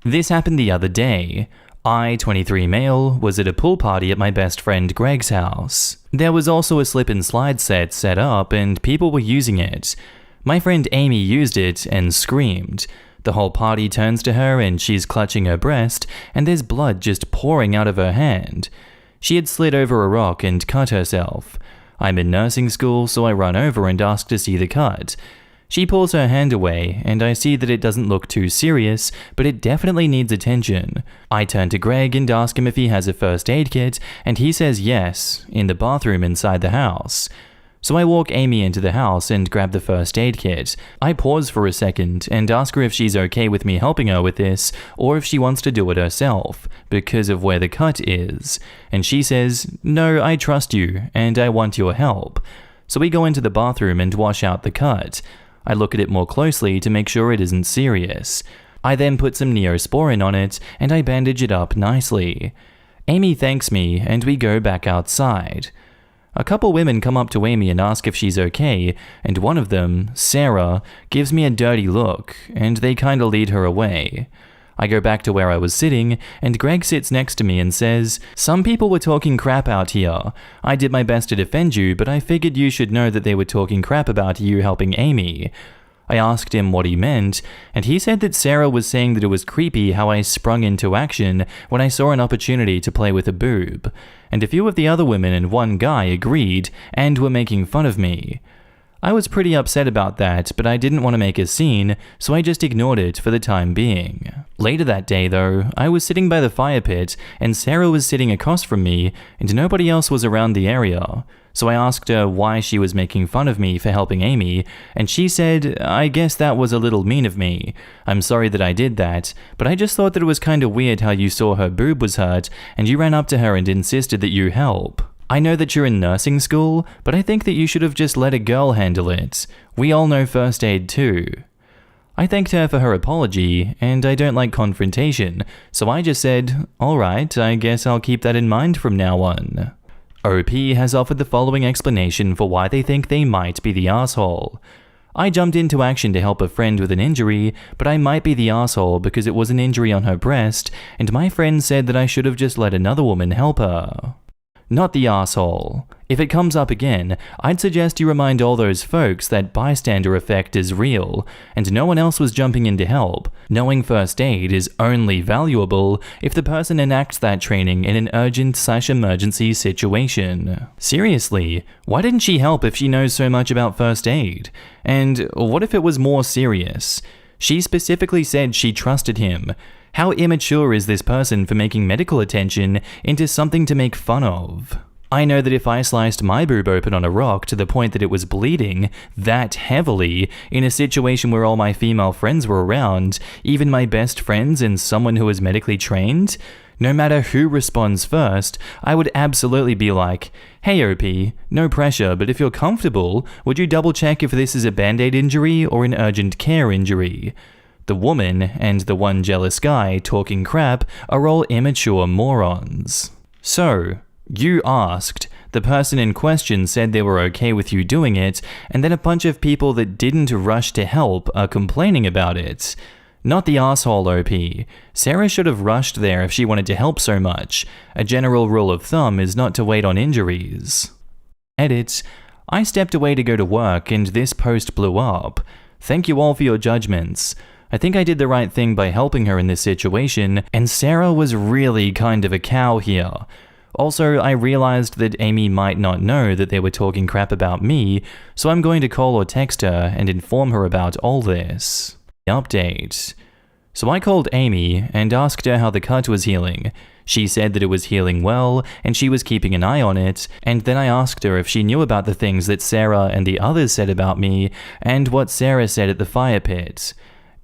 This happened the other day. I, 23 male, was at a pool party at my best friend Greg's house. There was also a slip and slide set up and people were using it. My friend Amy used it and screamed. The whole party turns to her and she's clutching her breast and there's blood just pouring out of her hand. She had slid over a rock and cut herself. I'm in nursing school, so I run over and ask to see the cut. She pulls her hand away, and I see that it doesn't look too serious, but it definitely needs attention. I turn to Greg and ask him if he has a first aid kit, and he says yes, in the bathroom inside the house. So I walk Amy into the house and grab the first aid kit. I pause for a second and ask her if she's okay with me helping her with this, or if she wants to do it herself, because of where the cut is. And she says, "No, I trust you, and I want your help." So we go into the bathroom and wash out the cut. I look at it more closely to make sure it isn't serious. I then put some Neosporin on it and I bandage it up nicely. Amy thanks me and we go back outside. A couple women come up to Amy and ask if she's okay, and one of them, Sarah, gives me a dirty look and they kinda lead her away. I go back to where I was sitting, and Greg sits next to me and says, "Some people were talking crap out here. I did my best to defend you, but I figured you should know that they were talking crap about you helping Amy." I asked him what he meant, and he said that Sarah was saying that it was creepy how I sprung into action when I saw an opportunity to play with a boob. And a few of the other women and one guy agreed, and were making fun of me. I was pretty upset about that, but I didn't want to make a scene, so I just ignored it for the time being. Later that day though, I was sitting by the fire pit, and Sarah was sitting across from me, and nobody else was around the area. So I asked her why she was making fun of me for helping Amy, and she said, "I guess that was a little mean of me. I'm sorry that I did that, but I just thought that it was kinda weird how you saw her boob was hurt, and you ran up to her and insisted that you help. I know that you're in nursing school, but I think that you should have just let a girl handle it. We all know first aid too." I thanked her for her apology, and I don't like confrontation, so I just said, "Alright, I guess I'll keep that in mind from now on." OP has offered the following explanation for why they think they might be the asshole. "I jumped into action to help a friend with an injury, but I might be the asshole because it was an injury on her breast, and my friend said that I should have just let another woman help her." Not the asshole. If it comes up again, I'd suggest you remind all those folks that bystander effect is real, and no one else was jumping in to help. Knowing first aid is only valuable if the person enacts that training in an urgent/emergency situation. Seriously, why didn't she help if she knows so much about first aid? And what if it was more serious? She specifically said she trusted him. How immature is this person for making medical attention into something to make fun of? I know that if I sliced my boob open on a rock to the point that it was bleeding that heavily in a situation where all my female friends were around, even my best friends and someone who is medically trained, no matter who responds first, I would absolutely be like, "Hey OP, no pressure, but if you're comfortable, would you double check if this is a band-aid injury or an urgent care injury?" The woman and the one jealous guy talking crap are all immature morons. So, you asked, the person in question said they were okay with you doing it, and then a bunch of people that didn't rush to help are complaining about it. Not the asshole OP. Sarah should have rushed there if she wanted to help so much. A general rule of thumb is not to wait on injuries. Edit. I stepped away to go to work and this post blew up. Thank you all for your judgments. I think I did the right thing by helping her in this situation, and Sarah was really kind of a cow here. Also, I realized that Amy might not know that they were talking crap about me, so I'm going to call or text her and inform her about all this. Update. So I called Amy and asked her how the cut was healing. She said that it was healing well and she was keeping an eye on it, and then I asked her if she knew about the things that Sarah and the others said about me and what Sarah said at the fire pit.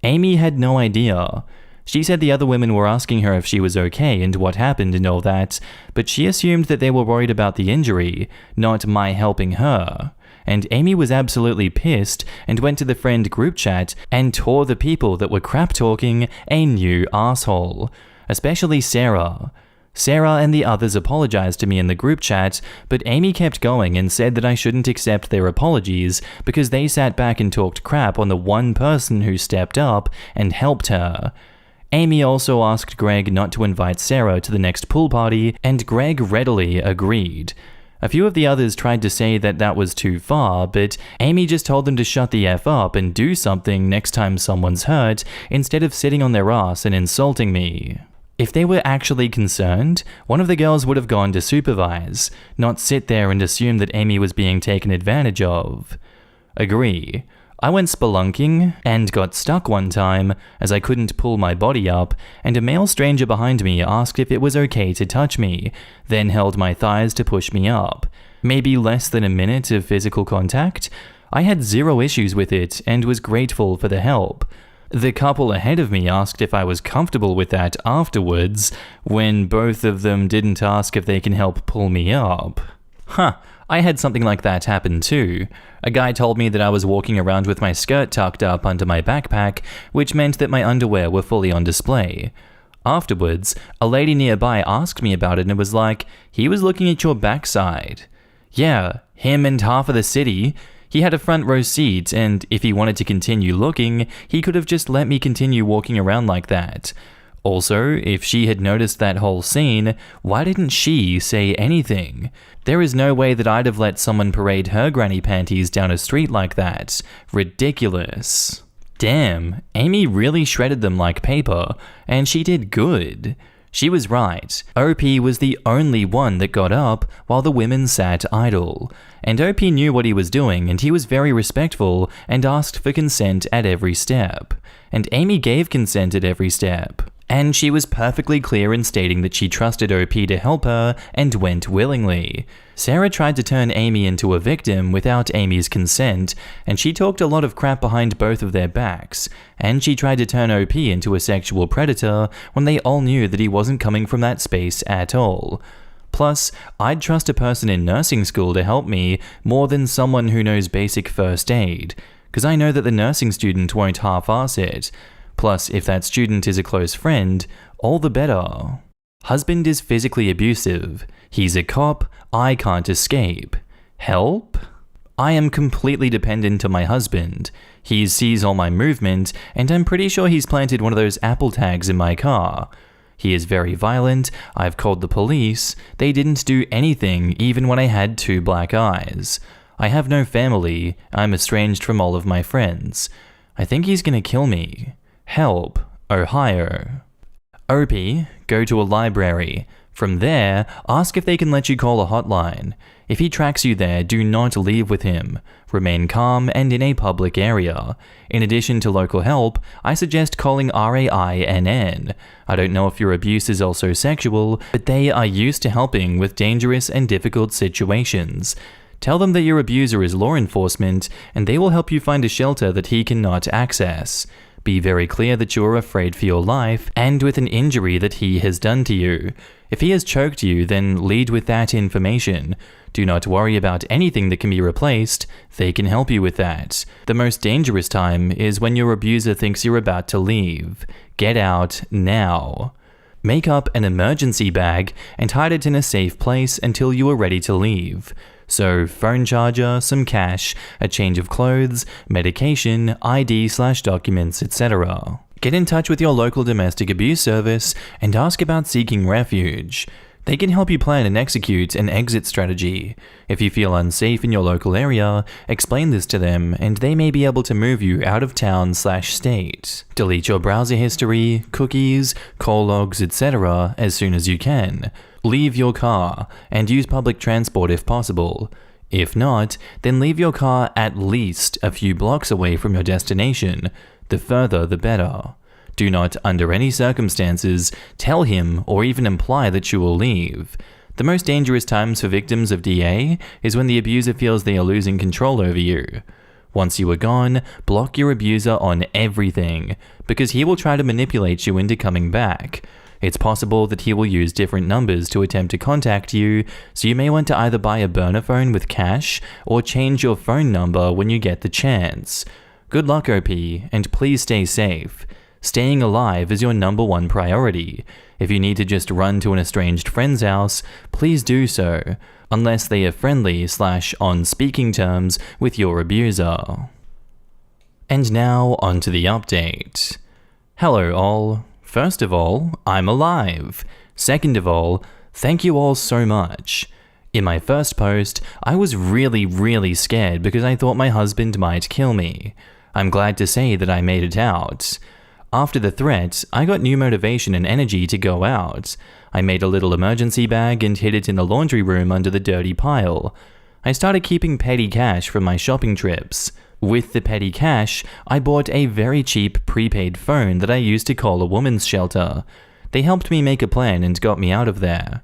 Amy had no idea. She said the other women were asking her if she was okay and what happened and all that, but she assumed that they were worried about the injury, not my helping her. And Amy was absolutely pissed and went to the friend group chat and tore the people that were crap talking a new asshole, especially Sarah. Sarah and the others apologized to me in the group chat, but Amy kept going and said that I shouldn't accept their apologies because they sat back and talked crap on the one person who stepped up and helped her. Amy also asked Greg not to invite Sarah to the next pool party, and Greg readily agreed. A few of the others tried to say that that was too far, but Amy just told them to shut the F up and do something next time someone's hurt, instead of sitting on their ass and insulting me. If they were actually concerned, one of the girls would have gone to supervise, not sit there and assume that Amy was being taken advantage of. Agree. I went spelunking and got stuck one time as I couldn't pull my body up, and a male stranger behind me asked if it was okay to touch me, then held my thighs to push me up. Maybe less than a minute of physical contact? I had zero issues with it and was grateful for the help. The couple ahead of me asked if I was comfortable with that afterwards, when both of them didn't ask if they can help pull me up. I had something like that happen too. A guy told me that I was walking around with my skirt tucked up under my backpack, which meant that my underwear were fully on display. Afterwards, a lady nearby asked me about it and was like, "He was looking at your backside." Yeah, him and half of the city. He had a front row seat, and if he wanted to continue looking, he could have just let me continue walking around like that. Also, if she had noticed that whole scene, why didn't she say anything? There is no way that I'd have let someone parade her granny panties down a street like that. Ridiculous. Damn, Amy really shredded them like paper, and she did good. She was right. OP was the only one that got up while the women sat idle. And OP knew what he was doing, and he was very respectful and asked for consent at every step. And Amy gave consent at every step. And she was perfectly clear in stating that she trusted OP to help her and went willingly. Sarah tried to turn Amy into a victim without Amy's consent, and she talked a lot of crap behind both of their backs, and she tried to turn OP into a sexual predator when they all knew that he wasn't coming from that space at all. Plus, I'd trust a person in nursing school to help me more than someone who knows basic first aid, because I know that the nursing student won't half-ass it. Plus, if that student is a close friend, all the better. Husband is physically abusive. He's a cop. I can't escape. Help? I am completely dependent on my husband. He sees all my movement, and I'm pretty sure he's planted one of those Apple tags in my car. He is very violent. I've called the police. They didn't do anything even when I had 2 black eyes. I have no family. I'm estranged from all of my friends. I think he's gonna kill me. Help, Ohio. OP, go to a library. From there, ask if they can let you call a hotline. If he tracks you there, do not leave with him. Remain calm and in a public area. In addition to local help, I suggest calling RAINN. I don't know if your abuse is also sexual, but they are used to helping with dangerous and difficult situations. Tell them that your abuser is law enforcement, and they will help you find a shelter that he cannot access. Be very clear that you are afraid for your life and with an injury that he has done to you. If he has choked you, then lead with that information. Do not worry about anything that can be replaced. They can help you with that. The most dangerous time is when your abuser thinks you're about to leave. Get out now. Make up an emergency bag and hide it in a safe place until you are ready to leave. So, phone charger, some cash, a change of clothes, medication, ID/documents, etc. Get in touch with your local domestic abuse service and ask about seeking refuge. They can help you plan and execute an exit strategy. If you feel unsafe in your local area, explain this to them and they may be able to move you out of town/state. Delete your browser history, cookies, call logs, etc. as soon as you can. Leave your car and use public transport if possible. If not, then leave your car at least a few blocks away from your destination. The further, the better. Do not, under any circumstances, tell him or even imply that you will leave. The most dangerous times for victims of DA is when the abuser feels they are losing control over you. Once you are gone, block your abuser on everything, because he will try to manipulate you into coming back. It's possible that he will use different numbers to attempt to contact you, so you may want to either buy a burner phone with cash or change your phone number when you get the chance. Good luck, OP, and please stay safe. Staying alive is your #1 priority. If you need to just run to an estranged friend's house, please do so, unless they are friendly/on speaking terms with your abuser. And now, on to the update. Hello all. First of all, I'm alive. Second of all, thank you all so much. In my first post, I was really scared because I thought my husband might kill me. I'm glad to say that I made it out. After the threat, I got new motivation and energy to go out. I made a little emergency bag and hid it in the laundry room under the dirty pile. I started keeping petty cash from my shopping trips. With the petty cash, I bought a very cheap prepaid phone that I used to call a woman's shelter. They helped me make a plan and got me out of there.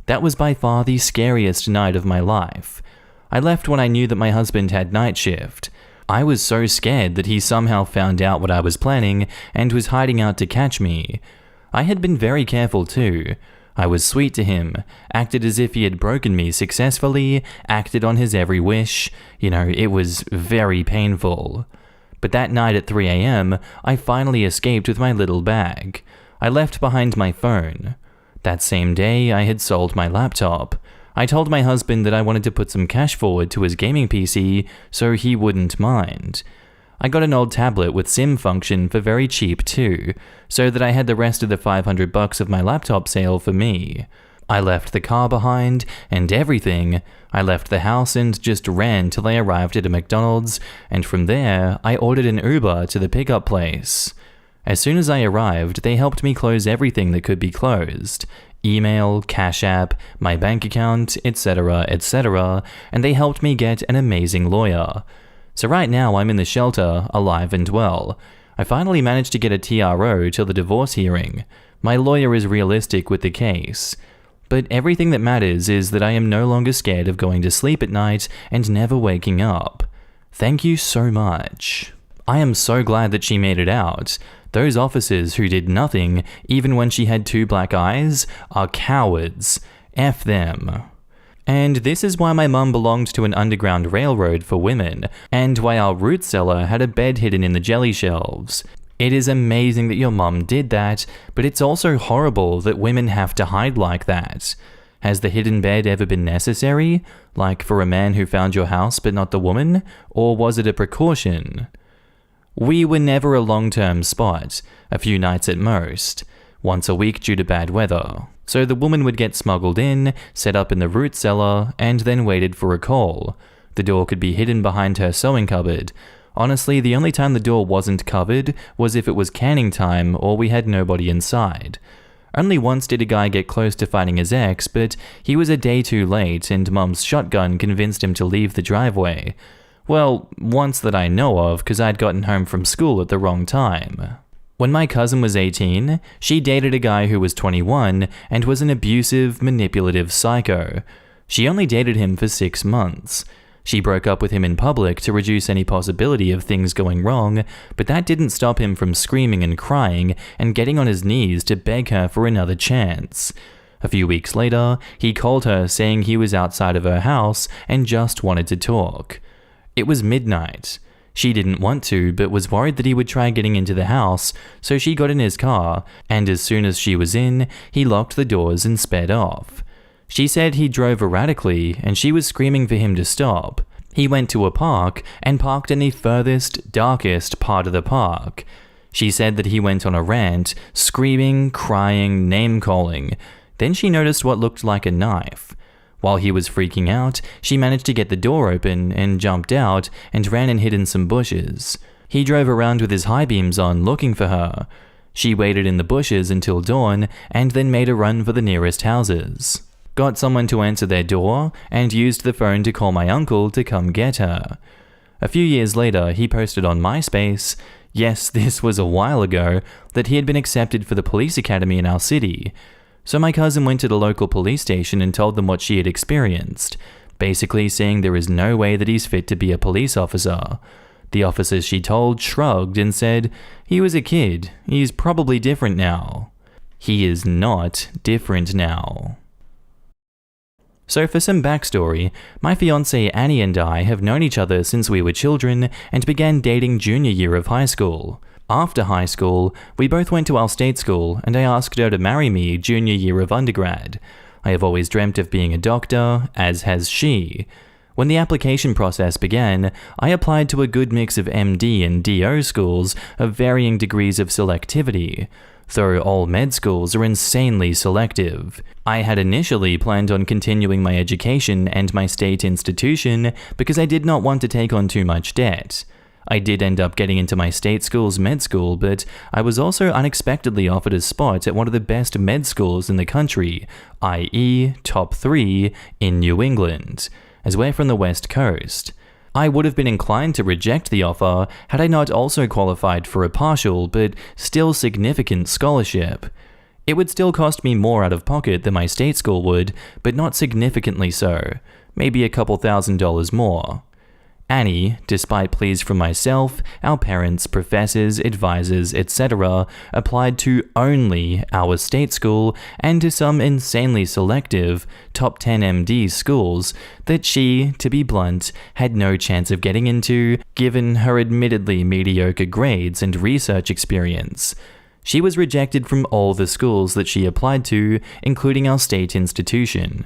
That was by far the scariest night of my life. I left when I knew that my husband had night shift. I was so scared that he somehow found out what I was planning and was hiding out to catch me. I had been very careful too. I was sweet to him, acted as if he had broken me successfully, acted on his every wish. It was very painful. But that night at 3 a.m., I finally escaped with my little bag. I left behind my phone. That same day, I had sold my laptop. I told my husband that I wanted to put some cash forward to his gaming PC so he wouldn't mind. I got an old tablet with SIM function for very cheap too, so that I had the rest of the $500 of my laptop sale for me. I left the car behind and everything. I left the house and just ran till I arrived at a McDonald's, and from there, I ordered an Uber to the pickup place. As soon as I arrived, they helped me close everything that could be closed. Email, Cash App, my bank account, etc., and they helped me get an amazing lawyer. So right now I'm in the shelter, alive and well. I finally managed to get a TRO till the divorce hearing. My lawyer is realistic with the case. But everything that matters is that I am no longer scared of going to sleep at night and never waking up. Thank you so much. I am so glad that she made it out. Those officers who did nothing, even when she had 2 black eyes, are cowards. F them. And this is why my mum belonged to an underground railroad for women, and why our root cellar had a bed hidden in the jelly shelves. It is amazing that your mum did that, but it's also horrible that women have to hide like that. Has the hidden bed ever been necessary? Like for a man who found your house but not the woman? Or was it a precaution? We were never a long-term spot, a few nights at most, once a week due to bad weather. So the woman would get smuggled in, set up in the root cellar, and then waited for a call. The door could be hidden behind her sewing cupboard. Honestly, the only time the door wasn't covered was if it was canning time or we had nobody inside. Only once did a guy get close to fighting his ex, but he was a day too late and Mum's shotgun convinced him to leave the driveway. Well, once that I know of, because I'd gotten home from school at the wrong time. When my cousin was 18, she dated a guy who was 21 and was an abusive, manipulative psycho. She only dated him for 6 months. She broke up with him in public to reduce any possibility of things going wrong, but that didn't stop him from screaming and crying and getting on his knees to beg her for another chance. A few weeks later, he called her saying he was outside of her house and just wanted to talk. It was midnight. She didn't want to, but was worried that he would try getting into the house, so she got in his car, and as soon as she was in, he locked the doors and sped off. She said he drove erratically, and she was screaming for him to stop. He went to a park and parked in the furthest, darkest part of the park. She said that he went on a rant, screaming, crying, name-calling. Then she noticed what looked like a knife. While he was freaking out, she managed to get the door open and jumped out and ran and hid in some bushes. He drove around with his high beams on looking for her. She waited in the bushes until dawn and then made a run for the nearest houses. Got someone to answer their door and used the phone to call my uncle to come get her. A few years later, he posted on MySpace, yes, this was a while ago, that he had been accepted for the police academy in our city. So my cousin went to the local police station and told them what she had experienced, basically saying there is no way that he's fit to be a police officer. The officers she told shrugged and said, he was a kid, he's probably different now. He is not different now. So for some backstory, my fiancée Annie and I have known each other since we were children and began dating junior year of high school. After high school, we both went to our state school and I asked her to marry me junior year of undergrad. I have always dreamt of being a doctor, as has she. When the application process began, I applied to a good mix of MD and DO schools of varying degrees of selectivity. though all med schools are insanely selective. I had initially planned on continuing my education and my state institution because I did not want to take on too much debt. I did end up getting into my state school's med school, but I was also unexpectedly offered a spot at one of the best med schools in the country, i.e. top 3 in New England, as we're from the West Coast. I would have been inclined to reject the offer had I not also qualified for a partial but still significant scholarship. It would still cost me more out of pocket than my state school would, but not significantly so, maybe a couple $1,000s more. Annie, despite pleas from myself, our parents, professors, advisors, etc., applied to only our state school and to some insanely selective top 10 MD schools that she, to be blunt, had no chance of getting into, given her admittedly mediocre grades and research experience. She was rejected from all the schools that she applied to, including our state institution.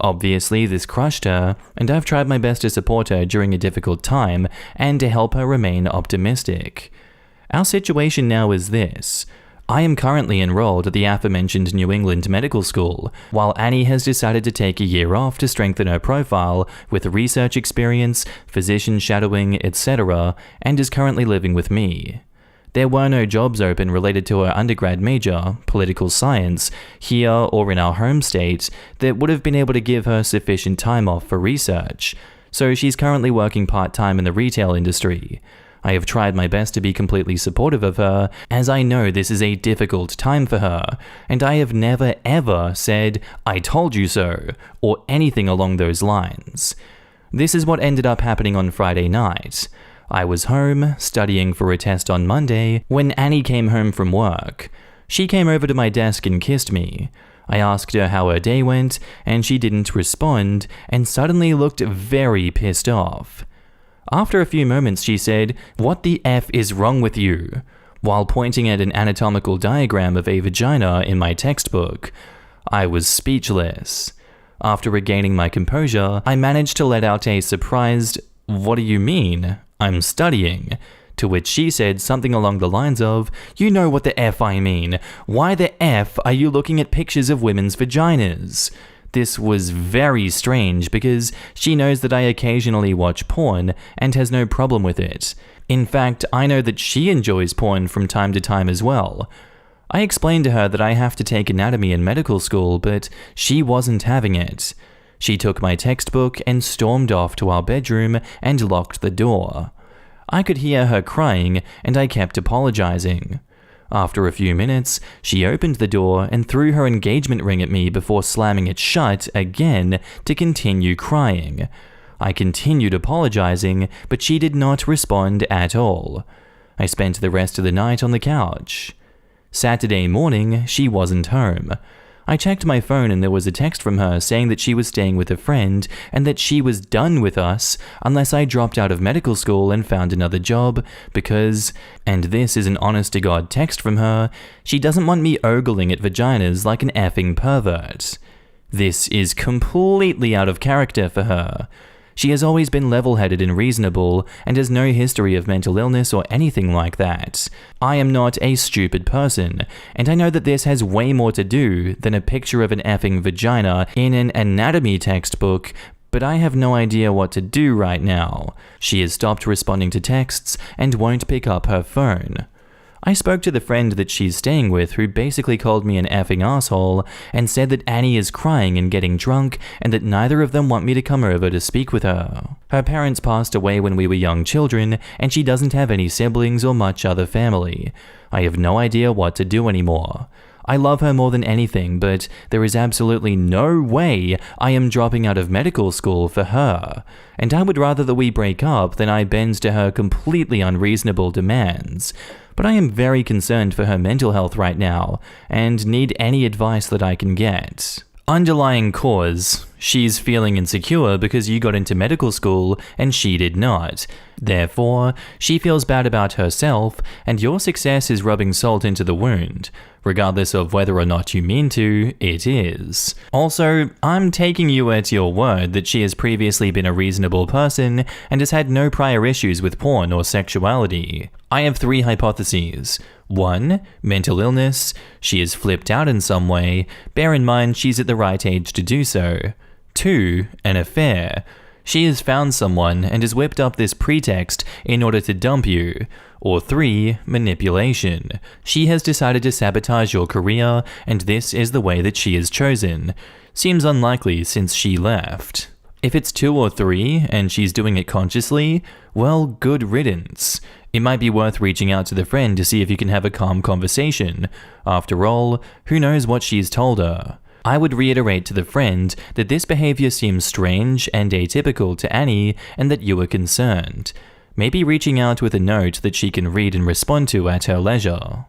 Obviously, this crushed her, and I've tried my best to support her during a difficult time and to help her remain optimistic. Our situation now is this. I am currently enrolled at the aforementioned New England Medical School, while Annie has decided to take a year off to strengthen her profile with research experience, physician shadowing, etc., and is currently living with me. There were no jobs open related to her undergrad major, political science, here or in our home state that would have been able to give her sufficient time off for research, so she's currently working part-time in the retail industry. I have tried my best to be completely supportive of her, as I know this is a difficult time for her, and I have never ever said, "I told you so," or anything along those lines. This is what ended up happening on Friday night. I was home, studying for a test on Monday, when Annie came home from work. She came over to my desk and kissed me. I asked her how her day went, and she didn't respond, and suddenly looked very pissed off. After a few moments, she said, "What the F is wrong with you?" while pointing at an anatomical diagram of a vagina in my textbook. I was speechless. After regaining my composure, I managed to let out a surprised, "What do you mean? I'm studying," to which she said something along the lines of, "You know what the F I mean. Why the F are you looking at pictures of women's vaginas?" This was very strange because she knows that I occasionally watch porn and has no problem with it. In fact, I know that she enjoys porn from time to time as well. I explained to her that I have to take anatomy in medical school, but she wasn't having it. She took my textbook and stormed off to our bedroom and locked the door. I could hear her crying, and I kept apologizing. After a few minutes, she opened the door and threw her engagement ring at me before slamming it shut again to continue crying. I continued apologizing, but she did not respond at all. I spent the rest of the night on the couch. Saturday morning, she wasn't home. I checked my phone and there was a text from her saying that she was staying with a friend and that she was done with us unless I dropped out of medical school and found another job because, and this is an honest-to-God text from her, she doesn't want me ogling at vaginas like an effing pervert. This is completely out of character for her. She has always been level-headed and reasonable and has no history of mental illness or anything like that. I am not a stupid person, and I know that this has way more to do than a picture of an effing vagina in an anatomy textbook, but I have no idea what to do right now. She has stopped responding to texts and won't pick up her phone. I spoke to the friend that she's staying with who basically called me an effing asshole and said that Annie is crying and getting drunk and that neither of them want me to come over to speak with her. Her parents passed away when we were young children and she doesn't have any siblings or much other family. I have no idea what to do anymore. I love her more than anything, but there is absolutely no way I am dropping out of medical school for her, and I would rather that we break up than I bend to her completely unreasonable demands. But I am very concerned for her mental health right now, and need any advice that I can get. Underlying cause, She's feeling insecure because you got into medical school and she did not. Therefore, she feels bad about herself, and your success is rubbing salt into the wound. Regardless of whether or not you mean to, it is. Also, I'm taking you at your word that she has previously been a reasonable person and has had no prior issues with porn or sexuality. I have 3 hypotheses. 1. Mental illness. She is flipped out in some way. Bear in mind she's at the right age to do so. 2. An affair. She has found someone and has whipped up this pretext in order to dump you. Or 3. Manipulation. She has decided to sabotage your career, and this is the way that she has chosen. Seems unlikely since she left. If it's 2 or 3, and she's doing it consciously, well, good riddance. It might be worth reaching out to the friend to see if you can have a calm conversation. After all, who knows what she's told her? I would reiterate to the friend that this behavior seems strange and atypical to Annie and that you are concerned. Maybe reaching out with a note that she can read and respond to at her leisure.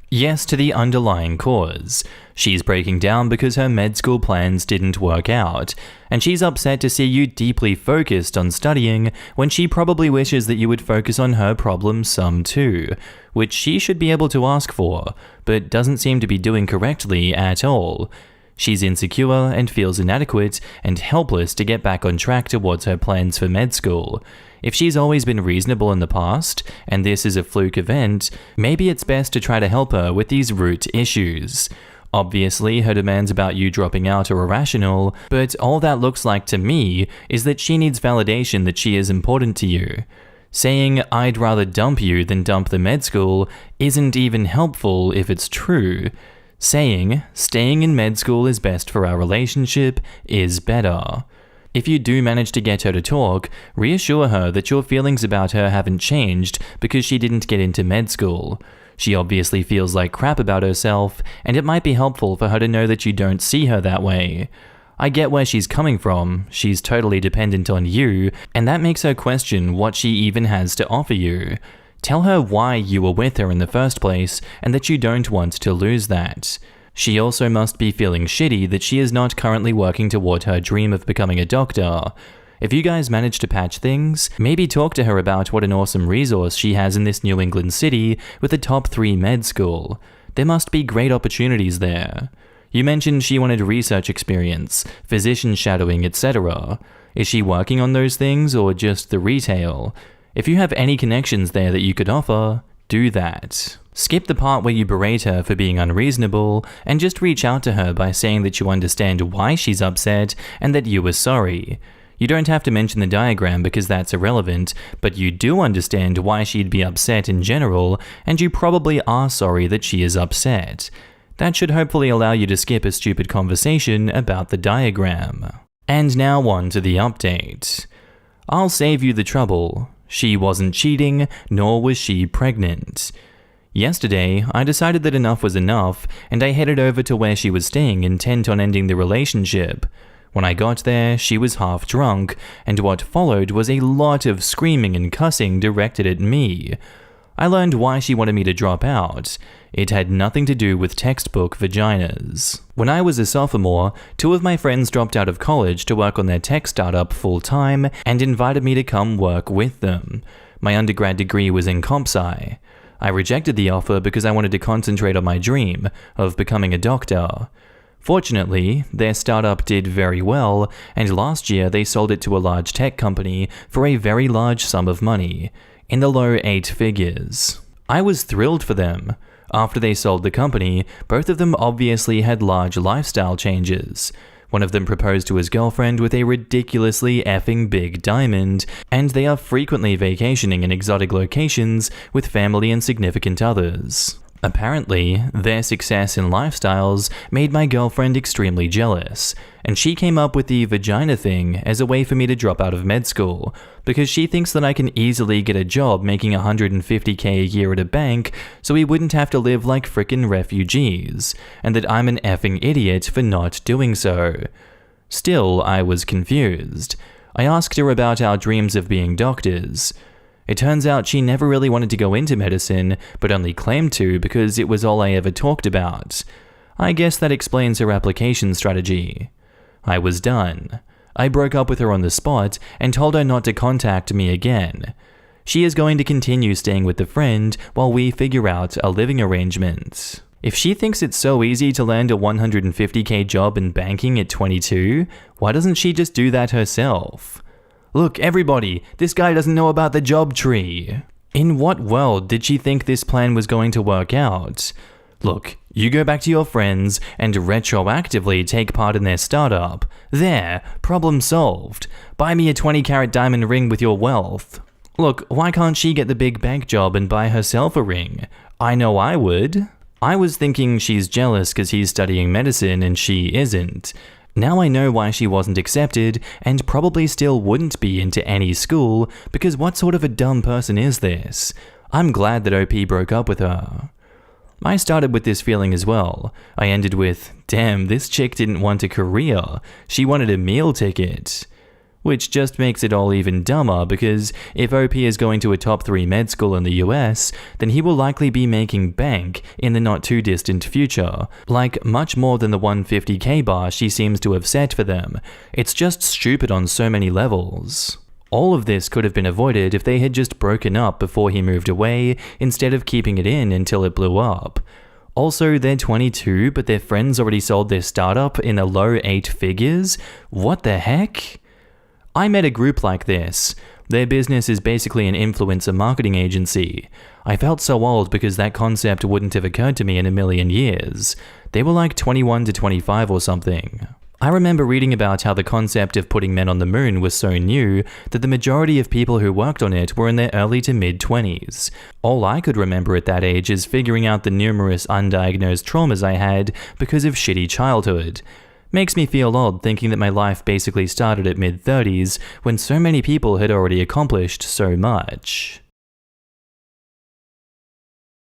Yes to the underlying cause. She's breaking down because her med school plans didn't work out, and she's upset to see you deeply focused on studying when she probably wishes that you would focus on her problems some too, which she should be able to ask for, but doesn't seem to be doing correctly at all. She's insecure and feels inadequate and helpless to get back on track towards her plans for med school. If she's always been reasonable in the past, and this is a fluke event, maybe it's best to try to help her with these root issues. Obviously, her demands about you dropping out are irrational, but all that looks like to me is that she needs validation that she is important to you. Saying, "I'd rather dump you than dump the med school," isn't even helpful if it's true. Saying, "Staying in med school is best for our relationship," is better. If you do manage to get her to talk, reassure her that your feelings about her haven't changed because she didn't get into med school. She obviously feels like crap about herself, and it might be helpful for her to know that you don't see her that way. I get where she's coming from. She's totally dependent on you, and that makes her question what she even has to offer you. Tell her why you were with her in the first place and that you don't want to lose that. She also must be feeling shitty that she is not currently working toward her dream of becoming a doctor. If you guys manage to patch things, maybe talk to her about what an awesome resource she has in this New England city with a top 3 med school. There must be great opportunities there. You mentioned she wanted research experience, physician shadowing, etc. Is she working on those things or just the retail? If you have any connections there that you could offer, do that. Skip the part where you berate her for being unreasonable and just reach out to her by saying that you understand why she's upset and that you were sorry. You don't have to mention the diagram because that's irrelevant, but you do understand why she'd be upset in general, and you probably are sorry that she is upset. That should hopefully allow you to skip a stupid conversation about the diagram. And now on to the update. I'll save you the trouble. She wasn't cheating, nor was she pregnant. Yesterday, I decided that enough was enough, and I headed over to where she was staying intent on ending the relationship. When I got there, she was half drunk, and what followed was a lot of screaming and cussing directed at me. I learned why she wanted me to drop out. It had nothing to do with textbook vaginas. When I was a sophomore, 2 of my friends dropped out of college to work on their tech startup full-time and invited me to come work with them. My undergrad degree was in comp sci. I rejected the offer because I wanted to concentrate on my dream of becoming a doctor. Fortunately, their startup did very well, and last year they sold it to a large tech company for a very large sum of money, in the low 8 figures. I was thrilled for them. After they sold the company, both of them obviously had large lifestyle changes. One of them proposed to his girlfriend with a ridiculously effing big diamond, and they are frequently vacationing in exotic locations with family and significant others. Apparently, their success in lifestyles made my girlfriend extremely jealous, and she came up with the vagina thing as a way for me to drop out of med school, because she thinks that I can easily get a job making $150K a year at a bank so we wouldn't have to live like frickin' refugees, and that I'm an effing idiot for not doing so. Still, I was confused. I asked her about our dreams of being doctors. It turns out she never really wanted to go into medicine, but only claimed to because it was all I ever talked about. I guess that explains her application strategy. I was done. I broke up with her on the spot and told her not to contact me again. She is going to continue staying with the friend while we figure out a living arrangement. If she thinks it's so easy to land a $150K job in banking at 22, why doesn't she just do that herself? Look, everybody, this guy doesn't know about the job tree. In what world did she think this plan was going to work out? Look, you go back to your friends and retroactively take part in their startup. There, problem solved. Buy me a 20-carat diamond ring with your wealth. Look, why can't she get the big bank job and buy herself a ring? I know I would. I was thinking she's jealous because he's studying medicine and she isn't. Now I know why she wasn't accepted and probably still wouldn't be into any school, because what sort of a dumb person is this? I'm glad that OP broke up with her. I started with this feeling as well. I ended with, damn, this chick didn't want a career. She wanted a meal ticket. Which just makes it all even dumber, because if OP is going to a top 3 med school in the US, then he will likely be making bank in the not too distant future, like much more than the 150K bar she seems to have set for them. It's just stupid on so many levels. All of this could have been avoided if they had just broken up before he moved away, instead of keeping it in until it blew up. Also, they're 22, but their friends already sold their startup in the low 8 figures? What the heck? I met a group like this. Their business is basically an influencer marketing agency. I felt so old because that concept wouldn't have occurred to me in a million years. They were like 21 to 25 or something. I remember reading about how the concept of putting men on the moon was so new that the majority of people who worked on it were in their early to mid-20s. All I could remember at that age is figuring out the numerous undiagnosed traumas I had because of shitty childhood. Makes me feel odd thinking that my life basically started at mid-30s when so many people had already accomplished so much.